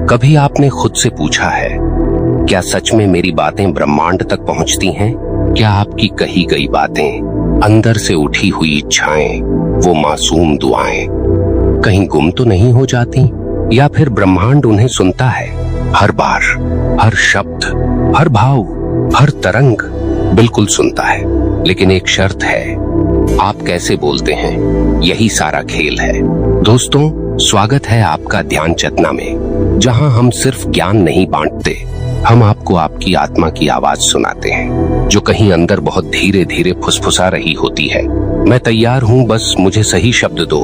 कभी आपने खुद से पूछा है, क्या सच में मेरी बातें ब्रह्मांड तक पहुंचती हैं? क्या आपकी कही गई बातें, अंदर से उठी हुई इच्छाएं, वो मासूम दुआएं कहीं गुम तो नहीं हो जाती? या फिर ब्रह्मांड उन्हें सुनता है, हर बार, हर शब्द, हर भाव, हर तरंग बिल्कुल सुनता है। लेकिन एक शर्त है, आप कैसे बोलते हैं, यही सारा खेल है। दोस्तों, स्वागत है आपका ध्यान चेतना में, जहां हम सिर्फ ज्ञान नहीं बांटते, हम आपको आपकी आत्मा की आवाज सुनाते हैं, जो कहीं अंदर बहुत धीरे धीरे फुसफुसा रही होती है। मैं तैयार हूं, बस मुझे सही शब्द दो।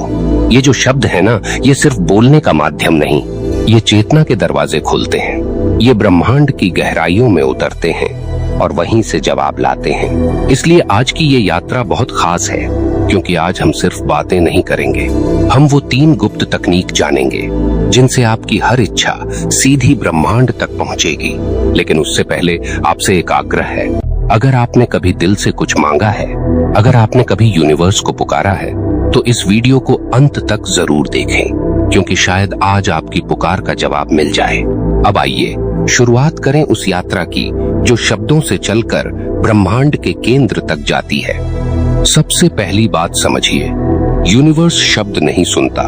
ये जो शब्द है ना, ये सिर्फ बोलने का माध्यम नहीं, ये चेतना के दरवाजे खोलते हैं, ये ब्रह्मांड की गहराइयों में उतरते हैं और वहीं से जवाब लाते हैं। इसलिए आज की ये यात्रा बहुत खास है, क्योंकि आज हम सिर्फ बातें नहीं करेंगे, हम वो 3 गुप्त तकनीक जानेंगे जिनसे आपकी हर इच्छा सीधी ब्रह्मांड तक पहुंचेगी। लेकिन उससे पहले आपसे एक आग्रह है, अगर आपने कभी दिल से कुछ मांगा है, अगर आपने कभी यूनिवर्स को पुकारा है, तो इस वीडियो को अंत तक जरूर देखें, क्योंकि शायद आज आपकी पुकार का जवाब मिल जाए। अब आइए शुरुआत करें उस यात्रा की जो शब्दों से चलकर ब्रह्मांड के केंद्र तक जाती है। सबसे पहली बात समझिए, यूनिवर्स शब्द नहीं सुनता,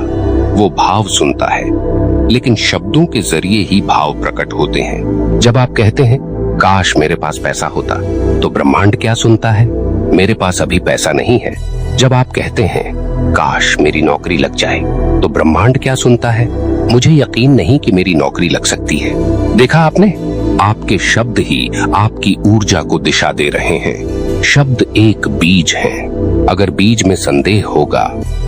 वो भाव सुनता है। लेकिन शब्दों के जरिए ही भाव प्रकट होते हैं। जब आप कहते हैं, काश मेरे पास पैसा होता, तो ब्रह्मांड क्या सुनता है? मेरे पास अभी पैसा नहीं है। जब आप कहते हैं, काश मेरी नौकरी लग जाए, तो ब्रह्मांड क्या सुनता है? मुझे यकीन नहीं कि मेरी नौकरी लग सकती है। देखा आपने, आपके शब्द ही आपकी ऊर्जा को दिशा दे रहे हैं। शब्द एक बीज है, अगर बीज में संदेह होगा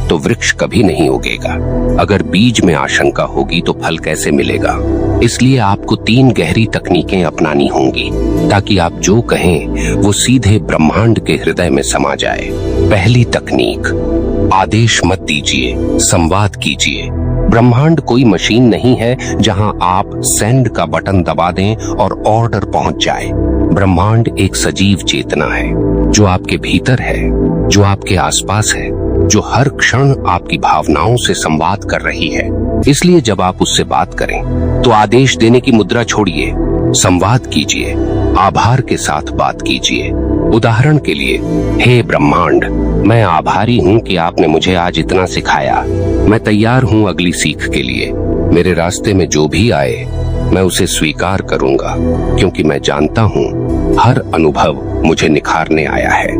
तो वृक्ष कभी नहीं उगेगा। अगर बीज में आशंका होगी तो फल कैसे मिलेगा? इसलिए आपको 3 गहरी तकनीकें अपनानी होंगी, ताकि आप जो कहें वो सीधे ब्रह्मांड के हृदय में समा जाए। पहली तकनीक, आदेश मत दीजिए, संवाद कीजिए। ब्रह्मांड कोई मशीन नहीं है जहां आप सेंड का बटन दबा दें और ऑर्डर पहुंच जाए। ब्रह्मांड एक सजीव चेतना है, जो आपके भीतर है, जो आपके आसपास है, जो हर क्षण आपकी भावनाओं से संवाद कर रही है। इसलिए जब आप उससे बात करें, तो आदेश देने की मुद्रा छोड़िए, संवाद कीजिए, आभार के साथ बात कीजिए। उदाहरण के लिए, हे ब्रह्मांड, मैं आभारी हूँ कि आपने मुझे आज इतना सिखाया। मैं तैयार हूँ अगली सीख के लिए। मेरे रास्ते में जो भी आए, मैं उसे स्वीकार करूंगा, क्योंकि मैं जानता हूँ हर अनुभव मुझे निखारने आया है।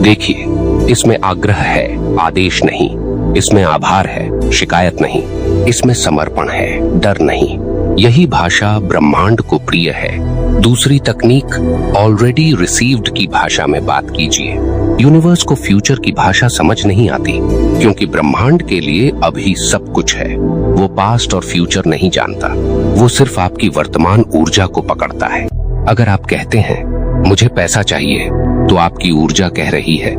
देखिए, इसमें आग्रह है, आदेश नहीं। इसमें आभार है, शिकायत नहीं। इसमें समर्पण है, डर नहीं। यही भाषा ब्रह्मांड को प्रिय है। दूसरी तकनीक, ऑलरेडी रिसीव्ड की भाषा में बात कीजिए। यूनिवर्स को फ्यूचर की भाषा समझ नहीं आती, क्योंकि ब्रह्मांड के लिए अभी सब कुछ है। वो पास्ट और फ्यूचर नहीं जानता, वो सिर्फ आपकी वर्तमान ऊर्जा को पकड़ता है। अगर आप कहते हैं, मुझे पैसा चाहिए, तो आपकी ऊर्जा कह रही है,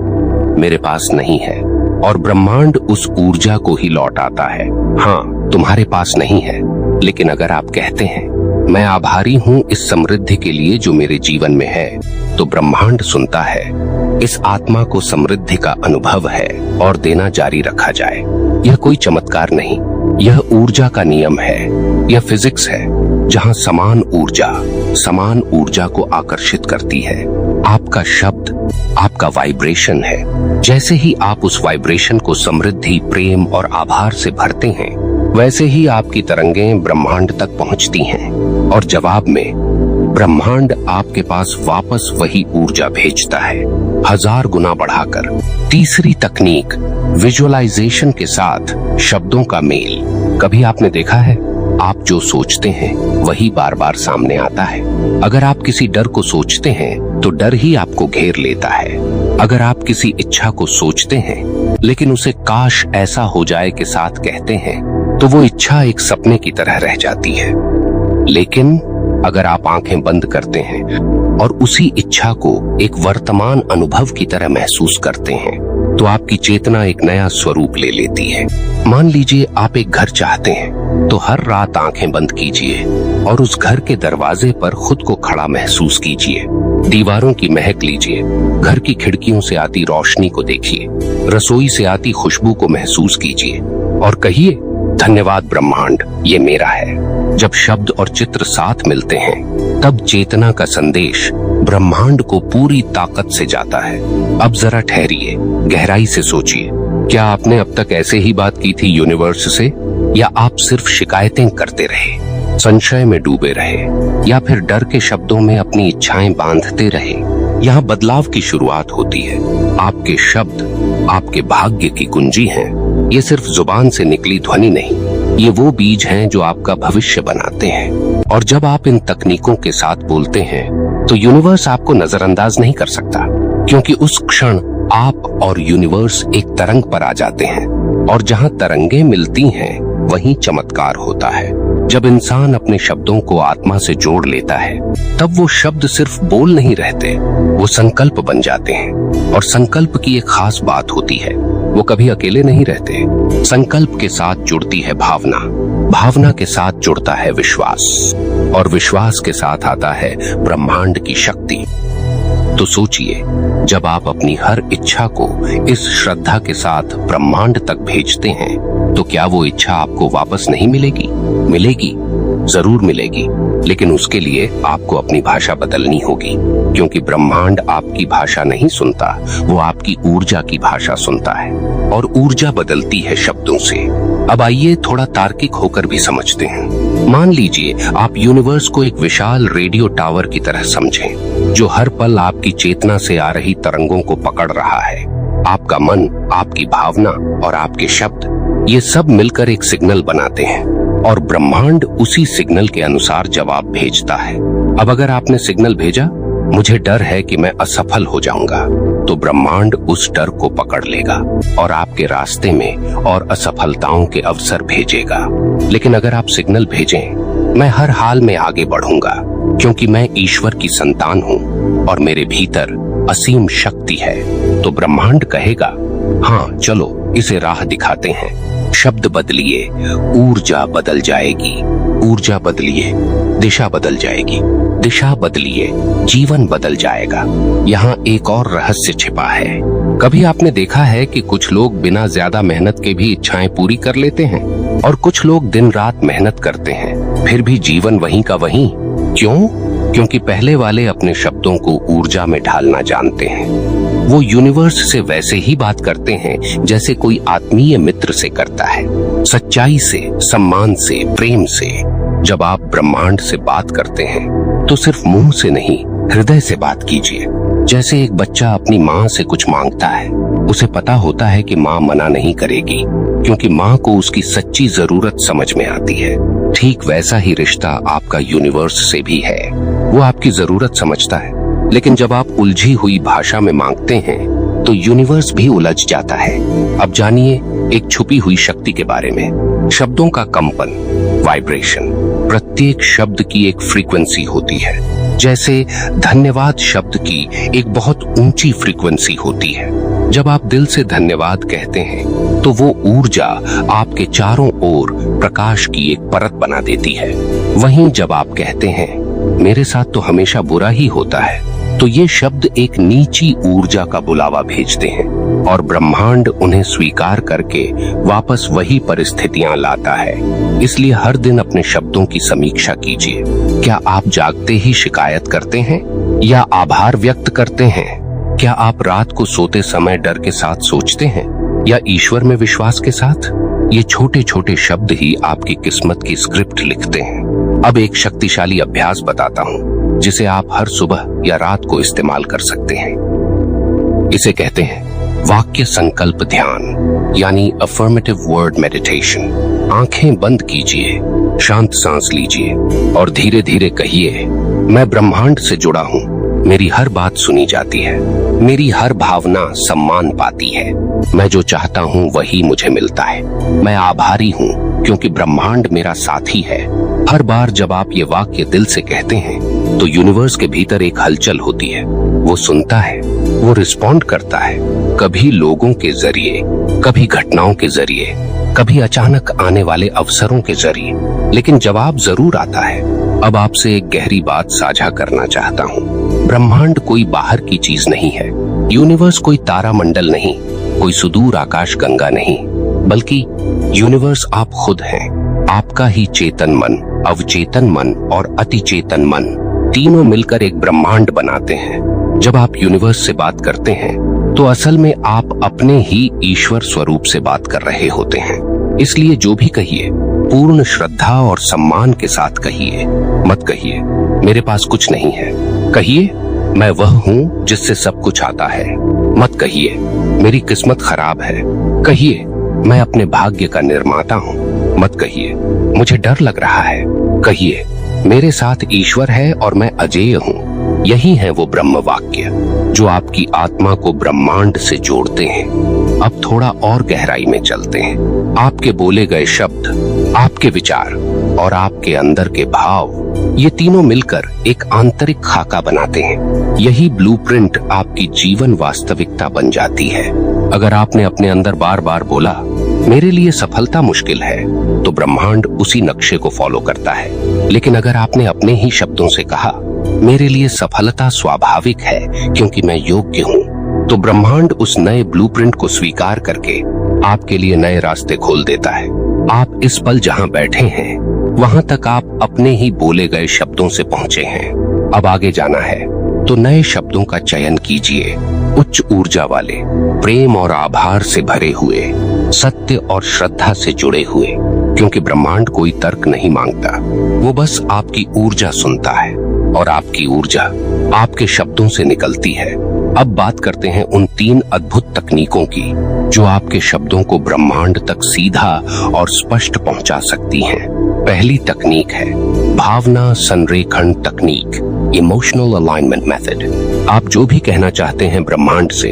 मेरे पास नहीं है, और ब्रह्मांड उस ऊर्जा को ही लौटाता है। हाँ, तुम्हारे पास नहीं है। लेकिन अगर आप कहते हैं, मैं आभारी हूँ इस समृद्धि के लिए जो मेरे जीवन में है, तो ब्रह्मांड सुनता है। इस आत्मा को समृद्धि का अनुभव है और देना जारी रखा जाए। यह कोई चमत्कार नहीं, यह ऊर्जा का नियम है, यह फिजिक्स है, जहाँ समान ऊर्जा को आकर्षित करती है। आपका शब्द आपका वाइब्रेशन है। जैसे ही आप उस वाइब्रेशन को समृद्धि, प्रेम और आभार से भरते हैं, वैसे ही आपकी तरंगें ब्रह्मांड तक पहुंचती हैं, और जवाब में ब्रह्मांड आपके पास वापस वही ऊर्जा भेजता है, 1000 गुना बढ़ाकर। तीसरी तकनीक, विजुअलाइजेशन के साथ शब्दों का मेल। कभी आपने देखा है, आप जो सोचते हैं वही बार बार सामने आता है। अगर आप किसी डर को सोचते हैं, तो डर ही आपको घेर लेता है। अगर आप किसी इच्छा को सोचते हैं, लेकिन उसे काश ऐसा हो जाए के साथ कहते हैं, तो वो इच्छा एक सपने की तरह रह जाती है। लेकिन अगर आप आंखें बंद करते हैं और उसी इच्छा को एक वर्तमान अनुभव की तरह महसूस करते हैं, तो आपकी चेतना एक नया स्वरूप ले लेती है। मान लीजिए आप एक घर चाहते हैं, तो हर रात आंखें बंद कीजिए और उस घर के दरवाजे पर खुद को खड़ा महसूस कीजिए। दीवारों की महक लीजिए, घर की खिड़कियों से आती रोशनी को देखिए, रसोई से आती खुशबू को महसूस कीजिए और कहिए, धन्यवाद ब्रह्मांड, ये मेरा है। जब शब्द और चित्र साथ मिलते हैं तब चेतना का संदेश ब्रह्मांड को पूरी ताकत से जाता है। अब जरा ठहरिए, गहराई से सोचिए, क्या आपने अब तक ऐसे ही बात की थी यूनिवर्स से, या आप सिर्फ शिकायतें करते रहे, संशय में डूबे रहे, या फिर डर के शब्दों में अपनी इच्छाएं बांधते रहे? यहाँ बदलाव की शुरुआत होती है। आपके शब्द आपके भाग्य की कुंजी हैं। ये सिर्फ जुबान से निकली ध्वनि नहीं, ये वो बीज हैं जो आपका भविष्य बनाते हैं। और जब आप इन तकनीकों के साथ बोलते हैं तो यूनिवर्स आपको नजरअंदाज नहीं कर सकता, क्योंकि उस क्षण आप और यूनिवर्स एक तरंग पर आ जाते हैं। और जहाँ तरंगे मिलती हैं वहीं चमत्कार होता है। जब इंसान अपने शब्दों को आत्मा से जोड़ लेता है तब वो शब्द सिर्फ बोल नहीं रहते, वो संकल्प बन जाते हैं। और संकल्प की एक खास बात होती है, वो कभी अकेले नहीं रहते। संकल्प के साथ जुड़ती है भावना, भावना के साथ जुड़ता है विश्वास, और विश्वास के साथ आता है ब्रह्मांड की शक्ति। तो सोचिए, जब आप अपनी हर इच्छा को इस श्रद्धा के साथ ब्रह्मांड तक भेजते हैं तो क्या वो इच्छा आपको वापस नहीं मिलेगी? मिलेगी, जरूर मिलेगी, लेकिन उसके लिए आपको अपनी भाषा बदलनी होगी, क्योंकि ब्रह्मांड आपकी भाषा नहीं सुनता, वो आपकी ऊर्जा की भाषा सुनता है, और ऊर्जा बदलती है शब्दों से। अब आइए थोड़ा तार्किक होकर भी समझते हैं। मान लीजिए आप यूनिवर्स को एक विशाल रेडियो टावर की तरह समझें, जो हर पल आपकी चेतना से आ रही तरंगों को पकड़ रहा है। आपका मन, आपकी भावना और आपके शब्द, ये सब मिलकर एक सिग्नल बनाते हैं, और ब्रह्मांड उसी सिग्नल के अनुसार जवाब भेजता है। अब अगर आपने सिग्नल भेजा, मुझे डर है कि मैं असफल हो जाऊंगा, तो ब्रह्मांड उस डर को पकड़ लेगा और आपके रास्ते में और असफलताओं के अवसर भेजेगा। लेकिन अगर आप सिग्नल भेजें, मैं हर हाल में आगे बढ़ूंगा, क्योंकि मैं ईश्वर की संतान हूँ और मेरे भीतर असीम शक्ति है, तो ब्रह्मांड कहेगा, हाँ चलो इसे राह दिखाते हैं। शब्द बदलिए, ऊर्जा बदल जाएगी, ऊर्जा बदलिए, दिशा बदल जाएगी, दिशा बदलिए, जीवन बदल जाएगा। यहाँ एक और रहस्य छिपा है। कभी आपने देखा है कि कुछ लोग बिना ज्यादा मेहनत के भी इच्छाएं पूरी कर लेते हैं, और कुछ लोग दिन रात मेहनत करते हैं, फिर भी जीवन वहीं का वहीं। क्यों? क्योंकि पहले वाले अपने शब्दों को ऊर्जा में ढालना जानते हैं। वो यूनिवर्स से वैसे ही बात करते हैं जैसे कोई आत्मीय मित्र से करता है, सच्चाई से, सम्मान से, प्रेम से। जब आप ब्रह्मांड से बात करते हैं तो सिर्फ मुंह से नहीं, हृदय से बात कीजिए। जैसे एक बच्चा अपनी माँ से कुछ मांगता है, उसे पता होता है कि माँ मना नहीं करेगी, क्योंकि माँ को उसकी सच्ची जरूरत समझ में आती है। ठीक वैसा ही रिश्ता आपका यूनिवर्स से भी है। वो आपकी जरूरत समझता है, लेकिन जब आप उलझी हुई भाषा में मांगते हैं तो यूनिवर्स भी उलझ जाता है। अब जानिए एक छुपी हुई शक्ति के बारे में। शब्दों का कंपन, वाइब्रेशन, प्रत्येक शब्द की एक फ्रीक्वेंसी होती है। जैसे धन्यवाद शब्द की एक बहुत ऊंची फ्रीक्वेंसी होती है। जब आप दिल से धन्यवाद कहते हैं तो वो ऊर्जा आपके चारों ओर प्रकाश की एक परत बना देती है। वहीं जब आप कहते हैं मेरे साथ तो हमेशा बुरा ही होता है, तो ये शब्द एक नीची ऊर्जा का बुलावा भेजते हैं, और ब्रह्मांड उन्हें स्वीकार करके वापस वही परिस्थितियां लाता है। इसलिए हर दिन अपने शब्दों की समीक्षा कीजिए। क्या आप जागते ही शिकायत करते हैं या आभार व्यक्त करते हैं? क्या आप रात को सोते समय डर के साथ सोचते हैं या ईश्वर में विश्वास के साथ? ये छोटे छोटे शब्द ही आपकी किस्मत की स्क्रिप्ट लिखते हैं। अब एक शक्तिशाली अभ्यास बताता हूँ, जिसे आप हर सुबह या रात को इस्तेमाल कर सकते हैं। इसे कहते हैं वाक्य संकल्प ध्यान, यानी अफर्मेटिव वर्ड मेडिटेशन। आंखें बंद कीजिए, शांत सांस लीजिए और धीरे धीरे कहिए, मैं ब्रह्मांड से जुड़ा हूँ, मेरी हर बात सुनी जाती है, मेरी हर भावना सम्मान पाती है, मैं जो चाहता हूँ वही मुझे मिलता है, मैं आभारी हूँ क्योंकि ब्रह्मांड मेरा साथी है। हर बार जब आप ये वाक्य दिल से कहते हैं तो यूनिवर्स के भीतर एक हलचल होती है। वो सुनता है, वो रिस्पॉन्ड करता है, कभी लोगों के जरिए, कभी घटनाओं के जरिए, कभी अचानक आने वाले अवसरों के जरिए, लेकिन जवाब जरूर आता है। अब आपसे एक गहरी बात साझा करना चाहता हूँ। ब्रह्मांड कोई बाहर की चीज नहीं है, यूनिवर्स कोई तारा मंडल नहीं, कोई सुदूर आकाश गंगा नहीं। बल्कि यूनिवर्स आप खुद हैं। आपका ही चेतन मन, अवचेतन मन और अतिचेतन मन तीनों मिलकर एक ब्रह्मांड बनाते हैं। जब आप यूनिवर्स से बात करते हैं तो असल में आप अपने ही ईश्वर स्वरूप से बात कर रहे होते हैं। इसलिए जो भी कहिए पूर्ण श्रद्धा और सम्मान के साथ कहिए। मत कहिए मेरे पास कुछ नहीं है, कहिए मैं वह हूँ जिससे सब कुछ आता है। मत कहिए मेरी किस्मत खराब है, कहिए मैं अपने भाग्य का निर्माता हूँ। मत कहिए मुझे डर लग रहा है, कहिए मेरे साथ ईश्वर है और मैं अजेय हूँ। यही है वो ब्रह्म वाक्य जो आपकी आत्मा को ब्रह्मांड से जोड़ते हैं। अब थोड़ा और गहराई में चलते हैं। आपके बोले गए शब्द, आपके विचार और आपके अंदर के भाव, ये तीनों मिलकर एक आंतरिक खाका बनाते हैं। यही ब्लूप्रिंट आपकी जीवन वास्तविकता बन जाती है। अगर आपने अपने अंदर बार बार बोला मेरे लिए सफलता मुश्किल है, तो ब्रह्मांड उसी नक्शे को फॉलो करता है। लेकिन अगर आपने अपने ही शब्दों से कहा मेरे लिए सफलता स्वाभाविक है क्योंकि मैं योग्य हूँ, तो ब्रह्मांड उस नए ब्लूप्रिंट को स्वीकार करके आपके लिए नए रास्ते खोल देता है। आप इस पल जहाँ बैठे हैं वहां तक आप अपने ही बोले गए शब्दों से पहुंचे हैं। अब आगे जाना है तो नए शब्दों का चयन कीजिए, उच्च ऊर्जा वाले, प्रेम और आभार से भरे हुए, सत्य और श्रद्धा से जुड़े हुए, क्योंकि ब्रह्मांड कोई तर्क नहीं मांगता, वो बस आपकी ऊर्जा सुनता है और आपकी ऊर्जा आपके शब्दों से निकलती है। अब बात करते हैं उन 3 अद्भुत तकनीकों की जो आपके शब्दों को ब्रह्मांड तक सीधा और स्पष्ट पहुंचा सकती हैं। पहली तकनीक है भावना संरेखण तकनीक, इमोशनल अलाइनमेंट मेथड। आप जो भी कहना चाहते हैं ब्रह्मांड से,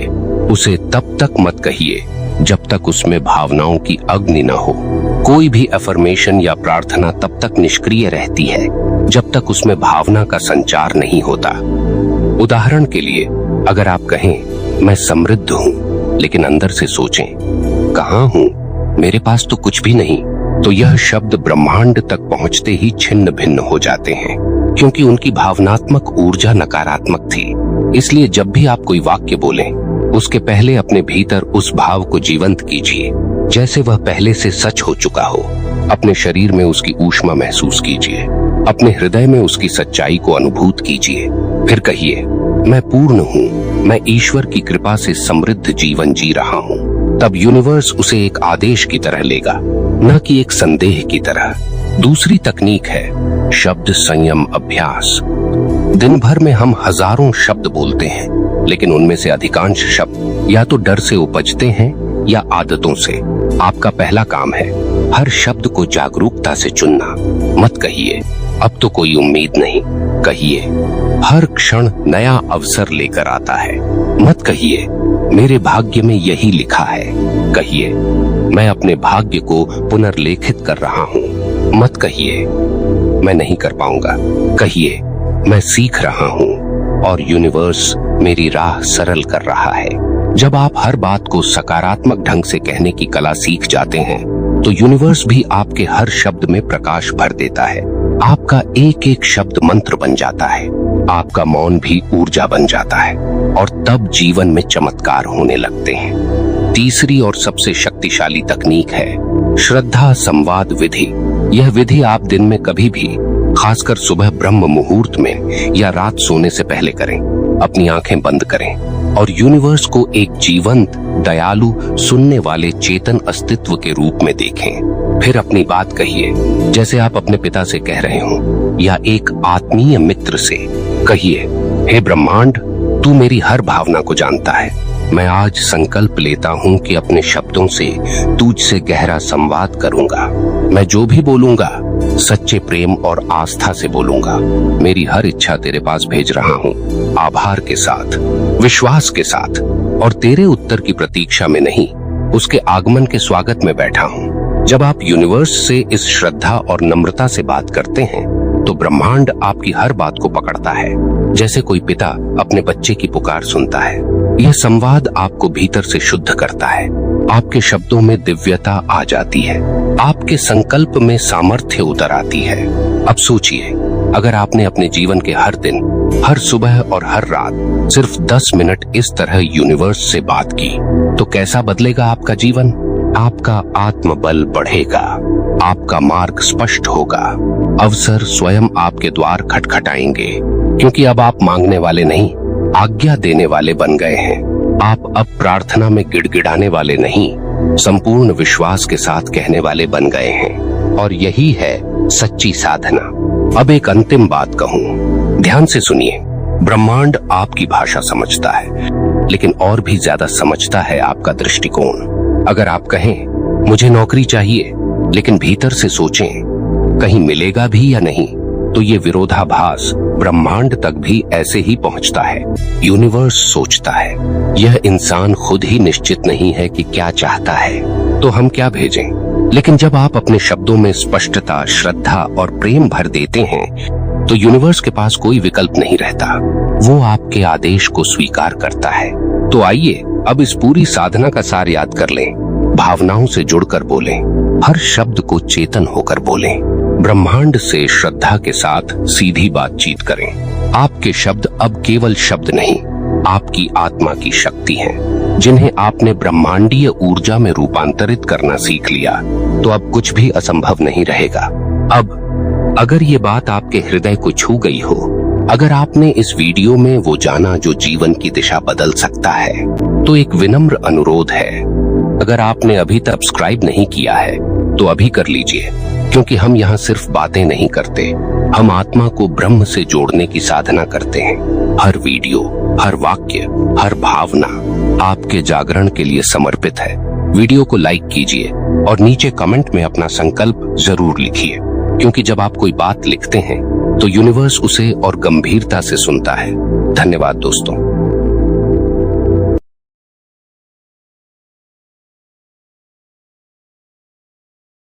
उसे तब तक मत कहिए जब तक उसमें भावनाओं की अग्नि न हो। कोई भी अफर्मेशन या प्रार्थना तब तक निष्क्रिय रहती है जब तक उसमें भावना का संचार नहीं होता। उदाहरण के लिए, अगर आप कहें मैं समृद्ध हूँ, लेकिन अंदर से सोचें कहाँ हूँ, मेरे पास तो कुछ भी नहीं, तो यह शब्द ब्रह्मांड तक पहुँचते ही छिन्न भिन्न हो जाते हैं, क्योंकि उनकी भावनात्मक ऊर्जा नकारात्मक थी। इसलिए जब भी आप कोई वाक्य बोलें, उसके पहले अपने भीतर उस भाव को जीवंत कीजिए जैसे वह पहले से सच हो चुका हो। अपने शरीर में उसकी ऊष्मा महसूस कीजिए, अपने हृदय में उसकी सच्चाई को अनुभूत कीजिए। फिर कहिए मैं पूर्ण हूँ, मैं ईश्वर की कृपा से समृद्ध जीवन जी रहा हूँ। तब यूनिवर्स उसे एक आदेश की तरह लेगा, न कि एक संदेह की तरह। दूसरी तकनीक है शब्द संयम अभ्यास। दिन भर में हम हजारों शब्द बोलते हैं, लेकिन उनमें से अधिकांश शब्द या तो डर से उपजते हैं या आदतों से। आपका पहला काम है हर शब्द को जागरूकता से चुनना। मत कहिए अब तो कोई उम्मीद नहीं, कहिए हर क्षण नया अवसर लेकर आता है। मत कहिए मेरे भाग्य में यही लिखा है, कहिए मैं अपने भाग्य को पुनर्लेखित कर रहा हूँ। मत कहिए मैं नहीं कर पाऊंगा, कहिए मैं सीख रहा हूँ और यूनिवर्स मेरी राह सरल कर रहा है। जब आप हर बात को सकारात्मक ढंग से कहने की कला सीख जाते हैं, तो यूनिवर्स भी आपके हर शब्द में प्रकाश भर देता है। आपका एक एक शब्द मंत्र बन जाता है, आपका मौन भी ऊर्जा बन जाता है और तब जीवन में चमत्कार होने लगते हैं। तीसरी और सबसे शक्तिशाली तकनीक है श्रद्धा संवाद विधि। यह विधि आप दिन में कभी भी, खासकर सुबह ब्रह्म मुहूर्त में या रात सोने से पहले करें। अपनी आंखें बंद करें और यूनिवर्स को एक जीवंत, दयालु, सुनने वाले चेतन अस्तित्व के रूप में देखें। फिर अपनी बात कहिए जैसे आप अपने पिता से कह रहे हो या एक आत्मीय मित्र से। कहिए हे ब्रह्मांड, तू मेरी हर भावना को जानता है। मैं आज संकल्प लेता हूँ कि अपने शब्दों से तुझसे गहरा संवाद करूंगा। मैं जो भी बोलूंगा सच्चे प्रेम और आस्था से बोलूंगा। मेरी हर इच्छा तेरे पास भेज रहा हूँ, आभार के साथ, विश्वास के साथ, और तेरे उत्तर की प्रतीक्षा में नहीं, उसके आगमन के स्वागत में बैठा हूँ। जब आप यूनिवर्स से इस श्रद्धा और नम्रता से बात करते हैं, तो ब्रह्मांड आपकी हर बात को पकड़ता है, जैसे कोई पिता अपने बच्चे की पुकार सुनता है। यह संवाद आपको भीतर से शुद्ध करता है, आपके शब्दों में दिव्यता आ जाती है, आपके संकल्प में सामर्थ्य उतर आती है। अब सोचिए, अगर आपने अपने जीवन के हर दिन, हर सुबह और हर रात सिर्फ 10 मिनट इस तरह यूनिवर्स से बात की, तो कैसा बदलेगा आपका जीवन? आपका आत्मबल बढ़ेगा, आपका मार्ग स्पष्ट होगा, अवसर स्वयं आपके द्वार खटखटाएंगे, क्योंकि अब आप मांगने वाले नहीं, आज्ञा देने वाले बन गए हैं। आप अब प्रार्थना में गिड़गिड़ाने वाले नहीं, संपूर्ण विश्वास के साथ कहने वाले बन गए हैं। और यही है सच्ची साधना। अब एक अंतिम बात कहूं, ध्यान से सुनिए। ब्रह्मांड आपकी भाषा समझता है, लेकिन और भी ज्यादा समझता है आपका दृष्टिकोण। अगर आप कहें मुझे नौकरी चाहिए, लेकिन भीतर से सोचें कहीं मिलेगा भी या नहीं, तो ये विरोधाभास ब्रह्मांड तक भी ऐसे ही पहुंचता है। यूनिवर्स सोचता है, यह इंसान खुद ही निश्चित नहीं है कि क्या चाहता है, तो हम क्या भेजें। लेकिन जब आप अपने शब्दों में स्पष्टता, श्रद्धा और प्रेम भर देते हैं, तो यूनिवर्स के पास कोई विकल्प नहीं रहता, वो आपके आदेश को स्वीकार करता है। तो आइए अब इस पूरी साधना का सार याद कर लें। भावनाओं से जुड़कर बोलें, हर शब्द को चेतन होकर बोलें, ब्रह्मांड से श्रद्धा के साथ सीधी बातचीत करें। आपके शब्द अब केवल शब्द नहीं, आपकी आत्मा की शक्ति हैं, जिन्हें आपने ब्रह्मांडीय ऊर्जा में रूपांतरित करना सीख लिया, तो अब कुछ भी असंभव नहीं रहेगा। अब अगर ये बात आपके हृदय को छू गई हो, अगर आपने इस वीडियो में वो जाना जो जीवन की दिशा बदल सकता है, तो एक विनम्र अनुरोध है, अगर आपने अभी तक सब्सक्राइब नहीं किया है तो अभी कर लीजिए, क्योंकि हम यहाँ सिर्फ बातें नहीं करते, हम आत्मा को ब्रह्म से जोड़ने की साधना करते हैं। हर वीडियो, हर वाक्य, हर भावना आपके जागरण के लिए समर्पित है। वीडियो को लाइक कीजिए और नीचे कमेंट में अपना संकल्प जरूर लिखिए, क्योंकि जब आप कोई बात लिखते हैं तो यूनिवर्स उसे और गंभीरता से सुनता है। धन्यवाद दोस्तों।